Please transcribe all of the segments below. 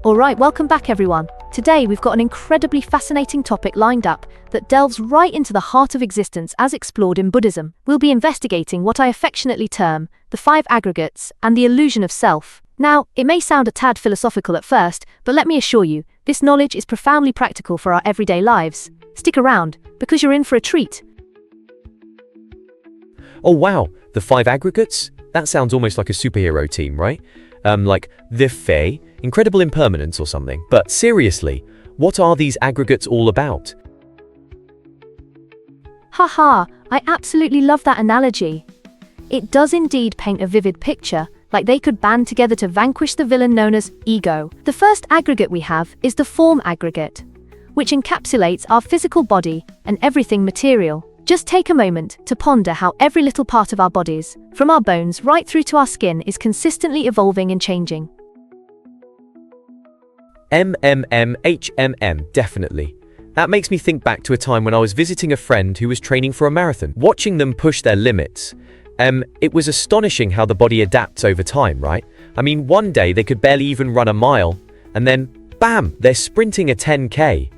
Alright, welcome back everyone. Today we've got an incredibly fascinating topic lined up that delves right into the heart of existence as explored in Buddhism. We'll be investigating what I affectionately term the five aggregates and the illusion of self. Now, it may sound a tad philosophical at first, but let me assure you, this knowledge is profoundly practical for our everyday lives. Stick around, because you're in for a treat. Oh wow, the five aggregates? That sounds almost like a superhero team, right? Like the Fae, incredible impermanence or something. But seriously, what are these aggregates all about? Haha, I absolutely love that analogy. It does indeed paint a vivid picture, like they could band together to vanquish the villain known as ego. The first aggregate we have is the form aggregate, which encapsulates our physical body and everything material. Just take a moment to ponder how every little part of our bodies, from our bones right through to our skin, is consistently evolving and changing. Definitely. That makes me think back to a time when I was visiting a friend who was training for a marathon. Watching them push their limits, it was astonishing how the body adapts over time, right? I mean, one day they could barely even run a mile, and then, bam, they're sprinting a 10K.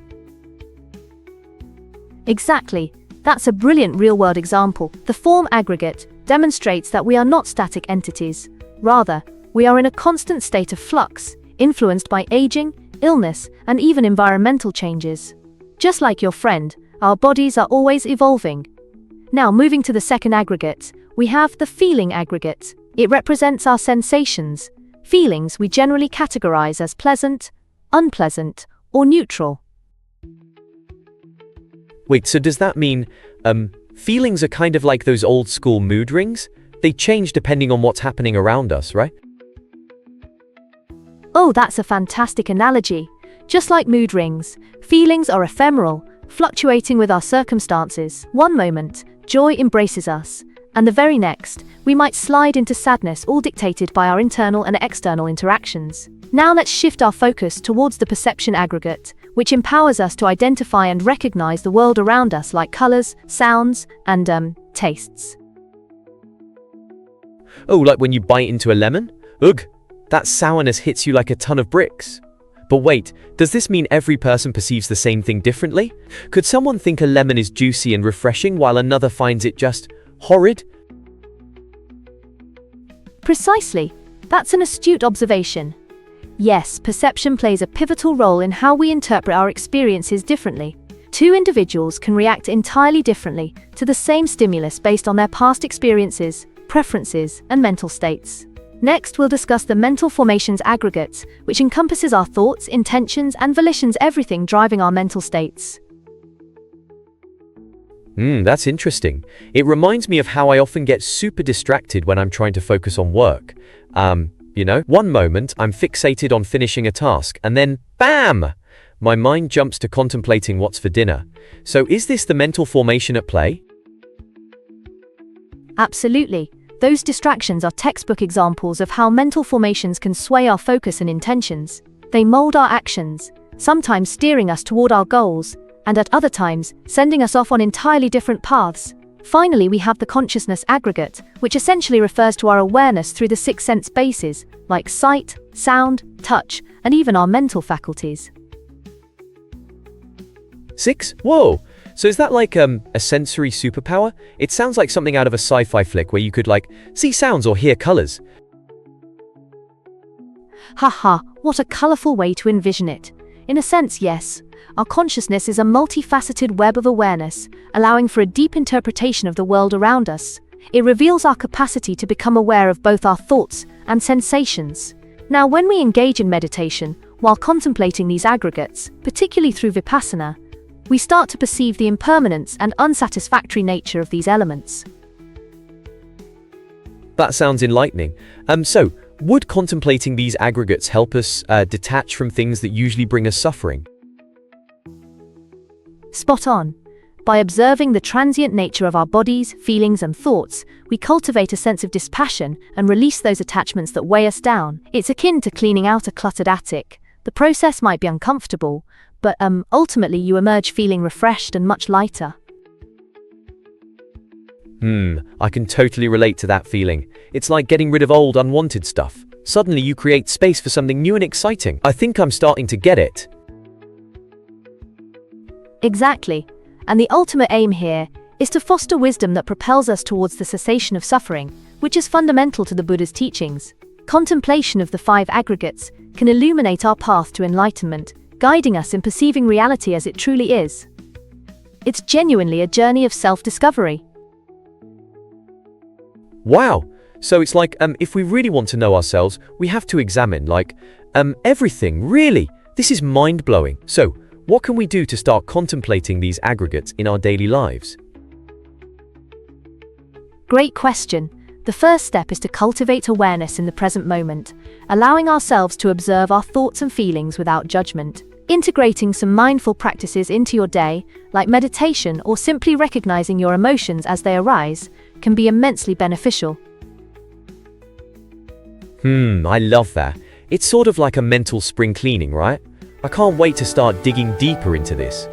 Exactly. That's a brilliant real-world example. The form aggregate demonstrates that we are not static entities. Rather, we are in a constant state of flux, influenced by aging, illness, and even environmental changes. Just like your friend, our bodies are always evolving. Now, moving to the second aggregate, we have the feeling aggregate. It represents our sensations, feelings we generally categorize as pleasant, unpleasant, or neutral. Wait, so does that mean, feelings are kind of like those old school mood rings? They change depending on what's happening around us, right? Oh, that's a fantastic analogy. Just like mood rings, feelings are ephemeral, fluctuating with our circumstances. One moment, joy embraces us, and the very next, we might slide into sadness, all dictated by our internal and external interactions. Now let's shift our focus towards the perception aggregate, which empowers us to identify and recognize the world around us, like colors, sounds, and tastes. Oh, like when you bite into a lemon? Ugh, that sourness hits you like a ton of bricks. But wait, does this mean every person perceives the same thing differently? Could someone think a lemon is juicy and refreshing while another finds it just horrid? Precisely. That's an astute observation. Yes, perception plays a pivotal role in how we interpret our experiences differently. Two individuals can react entirely differently to the same stimulus based on their past experiences, preferences, and mental states. Next, we'll discuss the mental formations aggregates, which encompasses our thoughts, intentions, and volitions, everything driving our mental states. That's interesting. It reminds me of how I often get super distracted when I'm trying to focus on work. One moment I'm fixated on finishing a task, and then, bam! My mind jumps to contemplating what's for dinner. So is this the mental formation at play? Absolutely. Those distractions are textbook examples of how mental formations can sway our focus and intentions. They mold our actions, sometimes steering us toward our goals, and at other times, sending us off on entirely different paths. Finally, we have the consciousness aggregate, which essentially refers to our awareness through the six sense bases, like sight, sound, touch, and even our mental faculties. Six? Whoa! So is that like a sensory superpower? It sounds like something out of a sci-fi flick where you could see sounds or hear colors. Haha, what a colorful way to envision it. In a sense, yes. Our consciousness is a multifaceted web of awareness, allowing for a deep interpretation of the world around us. It reveals our capacity to become aware of both our thoughts and sensations. Now, when we engage in meditation, while contemplating these aggregates, particularly through Vipassana, we start to perceive the impermanence and unsatisfactory nature of these elements. That sounds enlightening. So, would contemplating these aggregates help us detach from things that usually bring us suffering? Spot on. By observing the transient nature of our bodies, feelings, and thoughts, we cultivate a sense of dispassion and release those attachments that weigh us down. It's akin to cleaning out a cluttered attic. The process might be uncomfortable, but ultimately you emerge feeling refreshed and much lighter. I can totally relate to that feeling. It's like getting rid of old, unwanted stuff. Suddenly you create space for something new and exciting. I think I'm starting to get it. Exactly. And the ultimate aim here is to foster wisdom that propels us towards the cessation of suffering, which is fundamental to the Buddha's teachings. Contemplation of the five aggregates can illuminate our path to enlightenment, guiding us in perceiving reality as it truly is. It's genuinely a journey of self-discovery. Wow. So it's like, if we really want to know ourselves, we have to examine, everything, really. This is mind-blowing. So, what can we do to start contemplating these aggregates in our daily lives? Great question. The first step is to cultivate awareness in the present moment, allowing ourselves to observe our thoughts and feelings without judgment. Integrating some mindful practices into your day, like meditation or simply recognizing your emotions as they arise, can be immensely beneficial. I love that. It's sort of like a mental spring cleaning, right? I can't wait to start digging deeper into this.